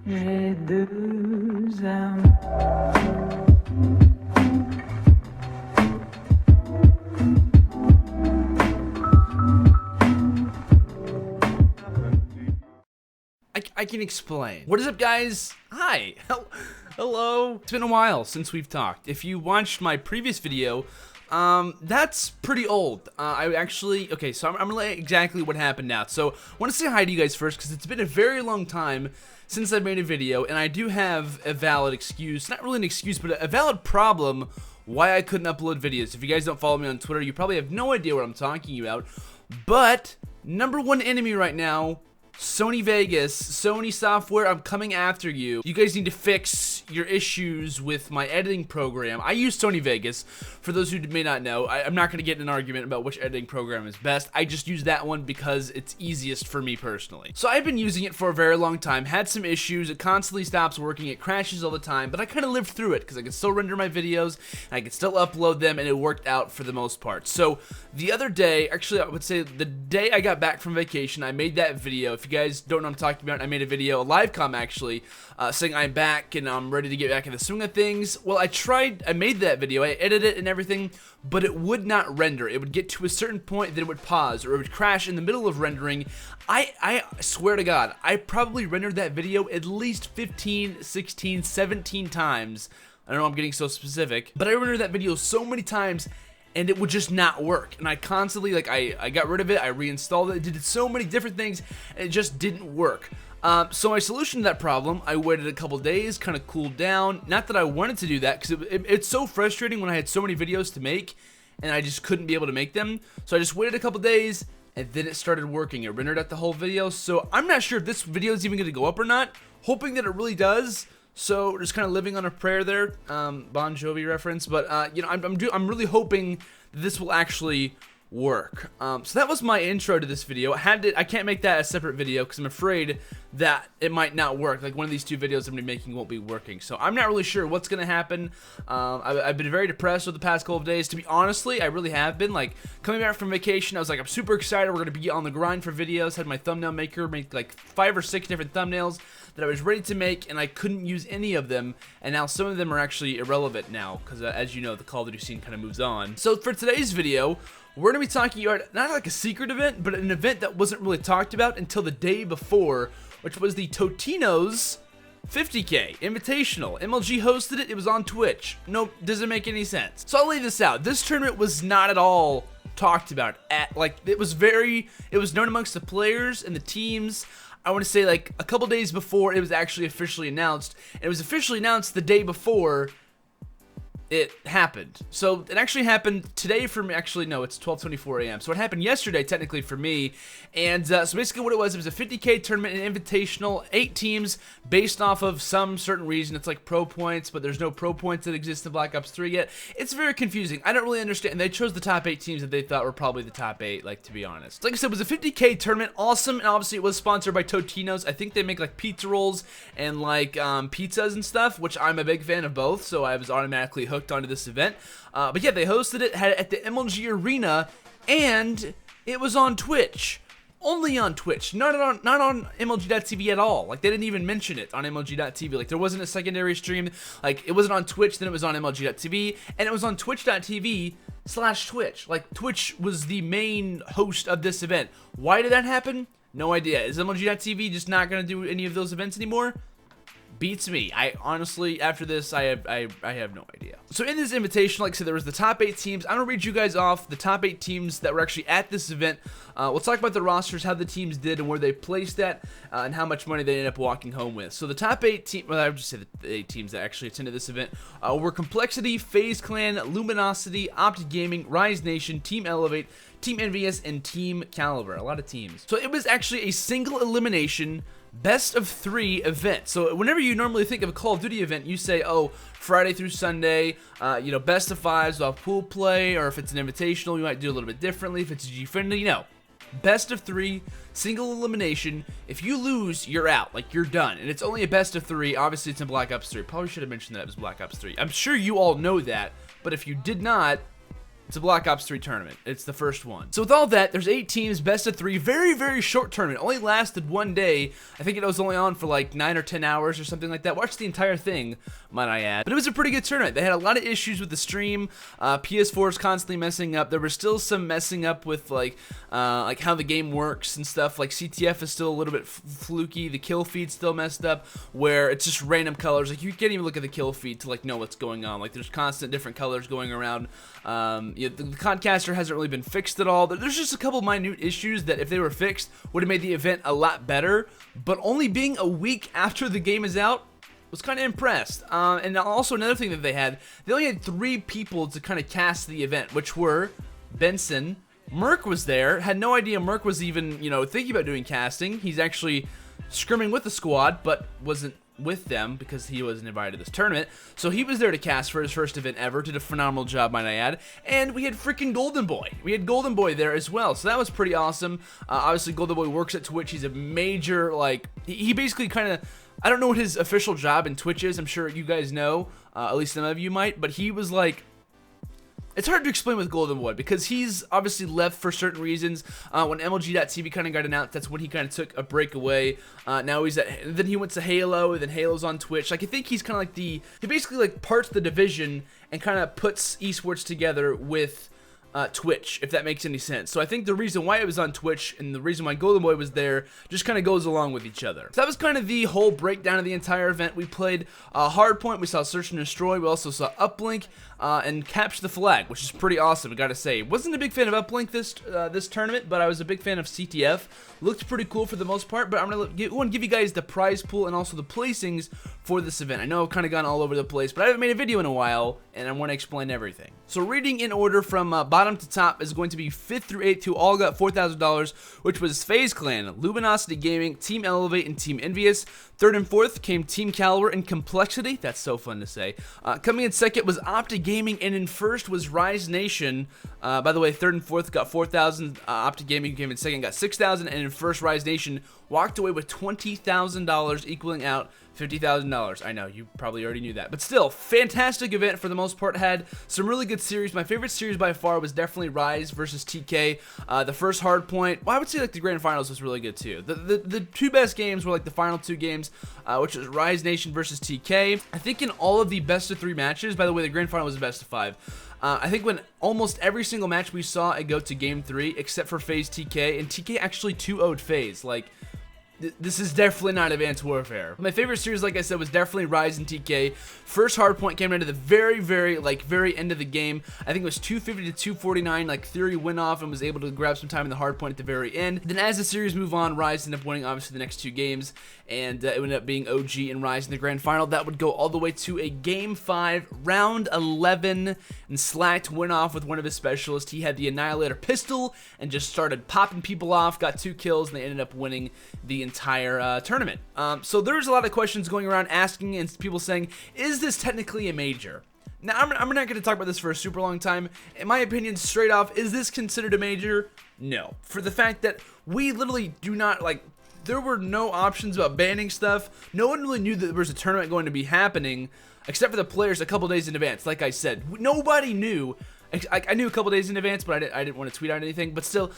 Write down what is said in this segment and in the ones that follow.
J'ai deux âmes. I can explain. What is up, guys? Hi. Hello. It's been a while since we've talked. If you watched my previous video, that's pretty old. Okay, so I'm gonna lay exactly what happened now. So I want to say hi to you guys first because it's been a very long time since I've made a video, and I do have a valid excuse, not really an excuse, but a valid problem why I couldn't upload videos. If you guys don't follow me on Twitter, you probably have no idea what I'm talking about, but number one enemy right now, Sony Vegas, Sony software, I'm coming after you. You guys need to fix your issues with my editing program. I use Sony Vegas. For those who may not know, I'm not going to get in an argument about which editing program is best. I just use that one because it's easiest for me personally. So I've been using it for a very long time, had some issues, it constantly stops working, it crashes all the time, but I kind of lived through it because I could still render my videos, and I could still upload them, and it worked out for the most part. So the other day, actually I would say the day I got back from vacation, I made that video. If you guys don't know what I'm talking about, I made a video, a live com actually, saying I'm back and I'm ready to get back in the swing of things. Well, I made that video, I edited it and everything, but it would not render. It would get to a certain point, then it would pause, or it would crash in the middle of rendering. I swear to God, I probably rendered that video at least 15, 16, 17 times. I don't know, I'm getting so specific, but I rendered that video so many times, and it would just not work. And I constantly, I got rid of it, I reinstalled it, did so many different things, and it just didn't work. So my solution to that problem, I waited a couple days, kind of cooled down. Not that I wanted to do that, because it's so frustrating when I had so many videos to make, and I just couldn't be able to make them. So I just waited a couple days, and then it started working. It rendered out the whole video, so I'm not sure if this video is even going to go up or not, hoping that it really does. So just kind of living on a prayer there, Bon Jovi reference, but you know, I'm really hoping that this will actually work. So that was my intro to this video. I can't make that a separate video because I'm afraid that it might not work. Like one of these two videos I'm gonna be making won't be working. So I'm not really sure what's gonna happen. I've been very depressed with the past couple of days. To be honestly, I really have been. Like coming back from vacation, I was like, I'm super excited. We're gonna be on the grind for videos. Had my thumbnail maker make like 5 or 6 different thumbnails that I was ready to make, and I couldn't use any of them, and now some of them are actually irrelevant now, because as you know, the Call of Duty scene kind of moves on. So for today's video, we're going to be talking about not like a secret event, but an event that wasn't really talked about until the day before, which was the Totino's 50K Invitational. MLG hosted it, it was on Twitch. Nope, doesn't make any sense. So I'll lay this out. This tournament was not at all talked about. It was known amongst the players and the teams. I want to say like a couple days before it was actually officially announced. And it was officially announced the day before it happened. So it actually happened today for me. Actually, no, it's 12:24 a.m. So it happened yesterday technically for me. And so basically what it was a 50K tournament, an invitational, 8 teams based off of some certain reason. It's like pro points, but there's no pro points that exist in Black Ops 3 yet. It's very confusing. I don't really understand. They chose the top 8 teams that they thought were probably the top 8, like, to be honest. Like I said, it was a 50K tournament, awesome, and obviously it was sponsored by Totino's. I think they make like pizza rolls and like pizzas and stuff, which I'm a big fan of both, so I was automatically hooked onto this event. But yeah, they hosted it, had it at the MLG Arena, and it was on Twitch. Only on Twitch, not on MLG.TV at all. Like, they didn't even mention it on MLG.TV. Like, there wasn't a secondary stream. Like, it wasn't on Twitch, then it was on MLG.TV, and it was on Twitch.tv/Twitch. Like, Twitch was the main host of this event. Why did that happen? No idea. Is MLG.TV just not going to do any of those events anymore? Beats me. I honestly, after this, I have no idea. So in this invitation, like I said, there was the top 8 teams. I'm gonna read you guys off the top 8 teams that were actually at this event. We'll talk about the rosters, how the teams did, and where they placed at, and how much money they ended up walking home with. So the top 8 teams, well, I would just say the 8 teams that actually attended this event were Complexity, FaZe Clan, Luminosity, Optic Gaming, Rise Nation, Team Elevate, Team Envious, and Team Caliber. A lot of teams. So it was actually a single elimination best of 3 event. So whenever you normally think of a Call of Duty event, you say, oh, Friday through Sunday, you know, best of 5s, we'll have pool play, or if it's an invitational, you might do a little bit differently. If it's a G-friendly, no. Best of 3, single elimination. If you lose, you're out. Like, you're done. And it's only a best of 3. Obviously, it's in Black Ops 3. Probably should have mentioned that it was Black Ops 3. I'm sure you all know that, but if you did not, It's a Black Ops 3 tournament. It's the first one. So with all that, there's 8 teams, best of 3, very, very short tournament. Only lasted 1 day. I think it was only on for like 9 or 10 hours or something like that. Watched the entire thing, might I add. But it was a pretty good tournament. They had a lot of issues with the stream. PS4 is constantly messing up. There was still some messing up with like how the game works and stuff. Like CTF is still a little bit fluky. The kill feed's still messed up, where it's just random colors. Like you can't even look at the kill feed to like know what's going on. Like there's constant different colors going around. The Codcaster hasn't really been fixed at all. There's just a couple minute issues that if they were fixed would have made the event a lot better, but only being a week after the game is out, was kind of impressed. And also another thing that they only had 3 people to kind of cast the event, which were Benson. Merc was there, had no idea Merc was even, thinking about doing casting. He's actually scrimming with the squad, but wasn't with them because he wasn't invited to this tournament. So he was there to cast for his first event ever, did a phenomenal job, might I add. And we had freaking Golden Boy. We had Golden Boy there as well, so that was pretty awesome. Obviously, Golden Boy works at Twitch. He's a major, he basically kind of, I don't know what his official job in Twitch is. I'm sure you guys know, at least some of you might, but he was like, it's hard to explain with Golden Boy because he's obviously left for certain reasons. When MLG.TV kind of got announced, that's when he kind of took a break away. Now he's then he went to Halo, and then Halo's on Twitch. Like I think he's kind of like he basically like parts the division and kind of puts esports together with Twitch, if that makes any sense. So I think the reason why it was on Twitch and the reason why Golden Boy was there just kind of goes along with each other. So that was kind of the whole breakdown of the entire event. We played Hardpoint, we saw Search and Destroy, we also saw Uplink, and Capture the Flag, which is pretty awesome, I gotta say. Wasn't a big fan of Uplink this tournament, but I was a big fan of CTF. Looked pretty cool for the most part, but I'm gonna give you guys the prize pool and also the placings for this event. I know I've kind of gone all over the place, but I haven't made a video in a while, and I want to explain everything. So reading in order from bottom to top is going to be 5th through 8th, who all got $4,000, which was FaZe Clan, Luminosity Gaming, Team Elevate, and Team Envious. 3rd and 4th came Team Caliber and Complexity. That's so fun to say. Coming in 2nd was Optic Gaming, and in 1st was Rise Nation. By the way, 3rd and 4th got 4,000. Optic Gaming came in 2nd, got 6,000, and in 1st, Rise Nation walked away with $20,000, equaling out $50,000. I know, you probably already knew that. But still, fantastic event for the most part. Had some really good series. My favorite series by far was definitely Rise versus TK. The first Hardpoint, well, I would say like the Grand Finals was really good too. The 2 best games were like the final 2 games, which was Rise Nation versus TK. I think in all of the best of 3 matches, by the way, the Grand Final was the best of 5. I think when almost every single match we saw it go to Game 3, except for FaZe TK, and TK actually 2-0'd FaZe. Like, this is definitely not Advanced Warfare. My favorite series, like I said, was definitely Rise and TK. First Hardpoint came down to the very end of the game. I think it was 250 to 249. Like Theory went off and was able to grab some time in the Hardpoint at the very end. Then as the series moved on, Rise ended up winning obviously the next 2 games, and it ended up being OG and Rise in the Grand Final. That would go all the way to a Game 5, Round 11, and Slacked went off with one of his specialists. He had the Annihilator pistol and just started popping people off, got 2 kills, and they ended up winning the entire tournament. So there's a lot of questions going around asking and people saying, is this technically a major? Now, I'm not going to talk about this for a super long time. In my opinion, straight off, is this considered a major? No. For the fact that we literally do not, there were no options about banning stuff. No one really knew that there was a tournament going to be happening, except for the players a couple days in advance. Like I said, nobody knew. I knew a couple days in advance, but I didn't want to tweet out anything. But still,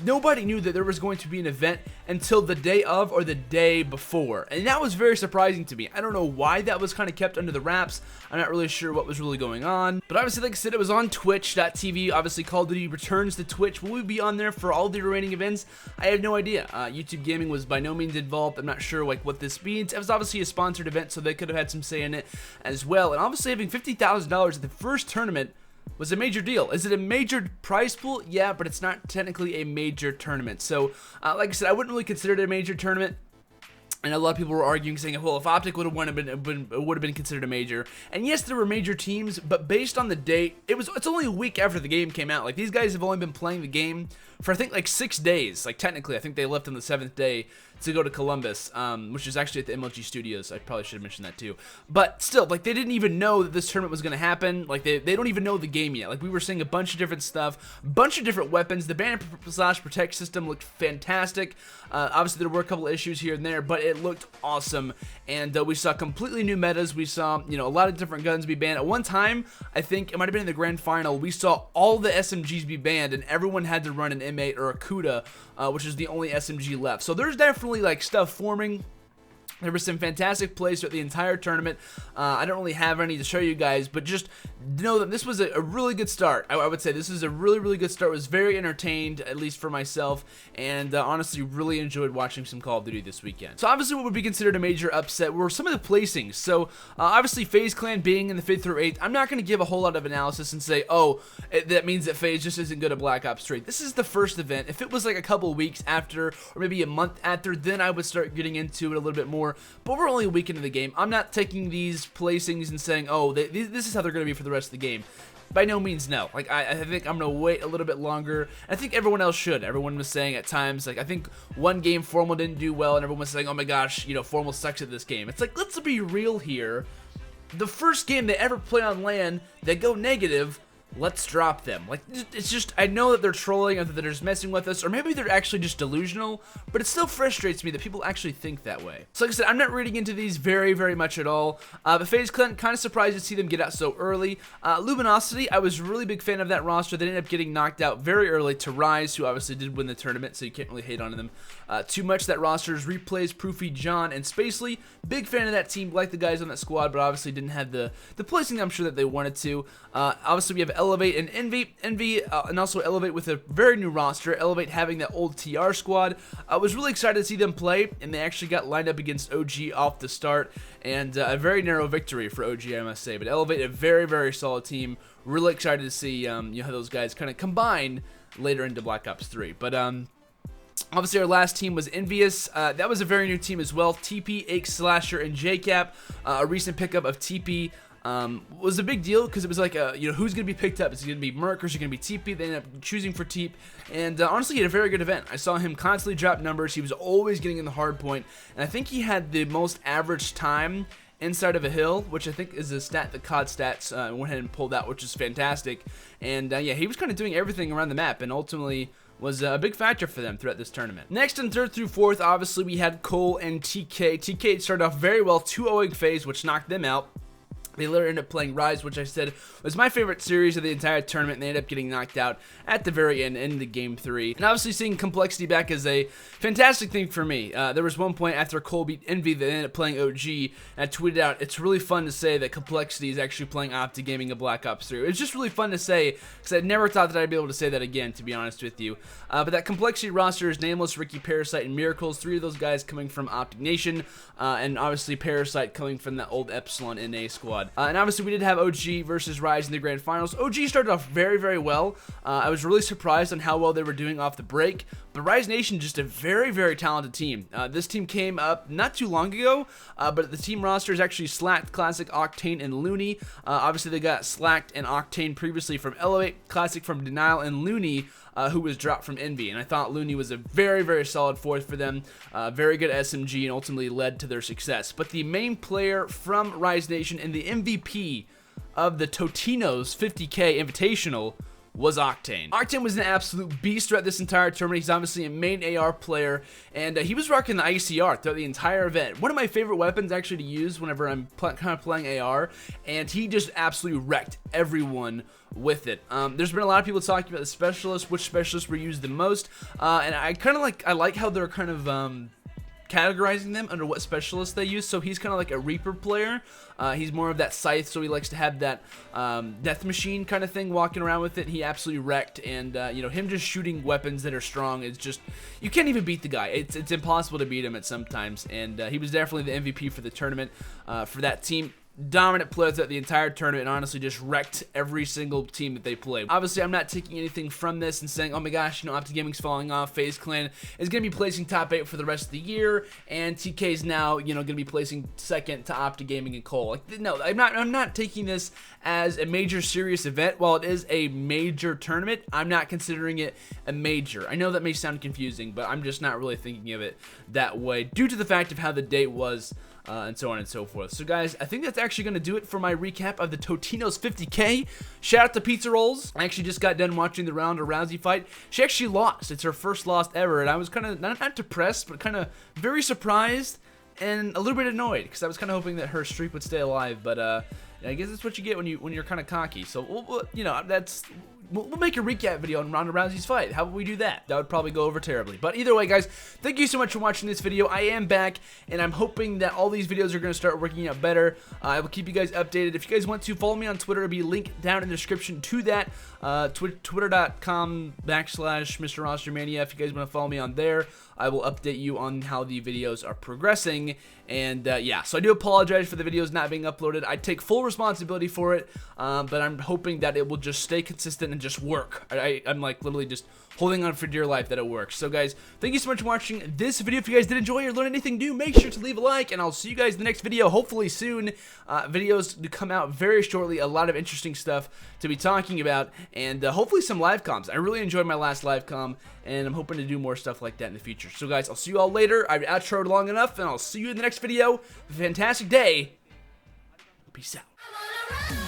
nobody knew that there was going to be an event until the day of or the day before. And that was very surprising to me. I don't know why that was kind of kept under the wraps. I'm not really sure what was really going on. But obviously, like I said, it was on Twitch.tv. Obviously, Call of Duty returns to Twitch. Will we be on there for all the remaining events? I have no idea. YouTube Gaming was by no means involved. I'm not sure what this means. It was obviously a sponsored event, so they could have had some say in it as well. And obviously, having $50,000 at the first tournament was a major deal. Is it a major prize pool? Yeah, but it's not technically a major tournament. So, like I said, I wouldn't really consider it a major tournament. And a lot of people were arguing, saying, well, if Optic would have won, it would have been considered a major. And yes, there were major teams, but based on the date, it's only a week after the game came out. Like, these guys have only been playing the game for, I think, like 6 days. Like, technically, I think they left on the 7th day to go to Columbus, which is actually at the MLG studios. I probably should have mentioned that too. But still, like, they didn't even know that this tournament was going to happen. Like, they don't even know the game yet. Like, we were seeing a bunch of different stuff, a bunch of different weapons. The ban/protect system looked fantastic. Obviously, there were a couple issues here and there, but it It looked awesome, and we saw completely new metas. We saw, you know, a lot of different guns be banned. At one time, I think it might have been in the grand final, we saw all the SMGs be banned, and everyone had to run an M8 or a CUDA, which is the only SMG left. So there's definitely like stuff forming. There were some fantastic plays throughout the entire tournament. I don't really have any to show you guys, but just know that this was a really good start. I would say this is a really good start. I was very entertained, at least for myself, and honestly really enjoyed watching some Call of Duty this weekend. So obviously what would be considered a major upset were some of the placings. So obviously FaZe Clan being in the 5th through 8th, I'm not going to give a whole lot of analysis and say, oh, that means that FaZe just isn't good at Black Ops 3. This is the first event. If it was like a couple weeks after, or maybe a month after, then I would start getting into it a little bit more. But we're only a week into the game. I'm not taking these placings and saying, oh, this is how they're going to be for the rest of the game. By no means, no. Like, I think I'm going to wait a little bit longer. I think everyone else should. Everyone was saying at times, like, I think one game Formal didn't do well, and everyone was saying, oh my gosh, you know, Formal sucks at this game. It's like, let's be real here. The first game they ever play on LAN, they go negative. Let's drop them. Like, it's just, I know that they're trolling, or that they're just messing with us, or maybe they're actually just delusional, but it still frustrates me that people actually think that way. So like I said, I'm not reading into these very much at all, but FaZe Clan, kind of surprised to see them get out so early. Luminosity, I was a really big fan of that roster. They ended up getting knocked out very early to Rise, who obviously did win the tournament, so you can't really hate on them too much. That roster's Replays, Proofy, John, and Spacely. Big fan of that team, like the guys on that squad, but obviously didn't have the placing I'm sure that they wanted to. Obviously we have Elevate and Envy, and also Elevate with a very new roster. Elevate having that old TR squad. I was really excited to see them play, and they actually got lined up against OG off the start, and a very narrow victory for OG, I must say. But Elevate, a very solid team. Really excited to see you know, how those guys kind of combine later into Black Ops 3. But obviously our last team was Envious. That was a very new team as well. TP, Ake, Slasher, and JCap. A recent pickup of TP. Was a big deal because it was like, you know, who's going to be picked up? Is it going to be Merc or is it going to be TP? They ended up choosing for Teep, and honestly, he had a very good event. I saw him constantly drop numbers. He was always getting in the hard point, and I think he had the most average time inside of a hill, which I think is a stat that COD Stats went ahead and pulled out, which is fantastic. And yeah, he was kind of doing everything around the map, and ultimately was a big factor for them throughout this tournament. Next, in 3rd through 4th, obviously we had Cole and TK. TK started off very well, 2-0 FaZe, which knocked them out. They later ended up playing Rise, which I said was my favorite series of the entire tournament, and they ended up getting knocked out at the very end in the Game 3. And obviously seeing Complexity back is a fantastic thing for me. There was one point after Cole beat Envy that ended up playing OG, and I tweeted out, it's really fun to say that Complexity is actually playing Opti Gaming in Black Ops 3. It's just really fun to say, because I never thought that I'd be able to say that again, to be honest with you. But that Complexity roster is Nameless, Ricky, Parasite, and Miracles. 3 of those guys coming from Optic Nation, and obviously Parasite coming from that old Epsilon NA squad. And obviously we did have OG versus Rise in the grand finals. OG started off very well. I was really surprised on how well they were doing off the break, but Rise Nation, just a very talented team. This team came up not too long ago, but the team roster is actually Slacked, Classic, Octane, and Looney. Obviously they got Slacked and Octane previously from Elevate, Classic from Denial, and Looney, who was dropped from Envy. And I thought Looney was a very solid 4th for them. Very good SMG, and ultimately led to their success. But the main player from Rise Nation and the MVP of the Totino's 50K Invitational was Octane. Octane was an absolute beast throughout this entire tournament. He's obviously a main AR player, and he was rocking the ICR throughout the entire event. One of my favorite weapons actually to use whenever I'm kind of playing AR, and he just absolutely wrecked everyone with it. There's been a lot of people talking about the specialists, which specialists were used the most, and I like how they're kind of categorizing them under what specialists they use. So he's kind of like a Reaper player. He's more of that Scythe, so he likes to have that death machine kind of thing walking around with it. He absolutely wrecked, and you know, him just shooting weapons that are strong is just, you can't even beat the guy. It's impossible to beat him at sometimes, and he was definitely the MVP for the tournament for that team. Dominant player throughout the entire tournament, and honestly just wrecked every single team that they played. Obviously, I'm not taking anything from this and saying, oh my gosh, you know, Opti Gaming's falling off. FaZe Clan is going to be placing top 8 for the rest of the year, and TK's now, you know, going to be placing second to Opti Gaming and Cole. Like, no, I'm not taking this as a major serious event. While it is a major tournament, I'm not considering it a major. I know that may sound confusing, but I'm just not really thinking of it that way due to the fact of how the date was. And so on and so forth. So guys, I think that's actually going to do it for my recap of the Totino's 50K. Shout out to Pizza Rolls. I actually just got done watching the Ronda Rousey fight. She actually lost. It's her first loss ever, and I was kind of not depressed, but kind of very surprised and a little bit annoyed because I was kind of hoping that her streak would stay alive, but I guess that's what you get when you're kind of cocky. So we'll make a recap video on Ronda Rousey's fight. How would we do that? That would probably go over terribly. But either way, guys, thank you so much for watching this video. I am back, and I'm hoping that all these videos are going to start working out better. I will keep you guys updated. If you guys want to, follow me on Twitter. It'll be linked down in the description to that. Twitter.com/MrRostermania. If you guys want to follow me on there, I will update you on how the videos are progressing. And yeah, so I do apologize for the videos not being uploaded. I take full responsibility for it, but I'm hoping that it will just stay consistent and just work. I'm like literally just holding on for dear life that it works. So guys, thank you so much for watching this video. If you guys did enjoy or learn anything new, make sure to leave a like, and I'll see you guys in the next video, hopefully soon. Videos to come out very shortly, a lot of interesting stuff to be talking about, and hopefully some live comms. I really enjoyed my last live comm, and I'm hoping to do more stuff like that in the future. So guys, I'll see you all later. I've outroed long enough, and I'll see you in the next video. Have a fantastic day. Peace out.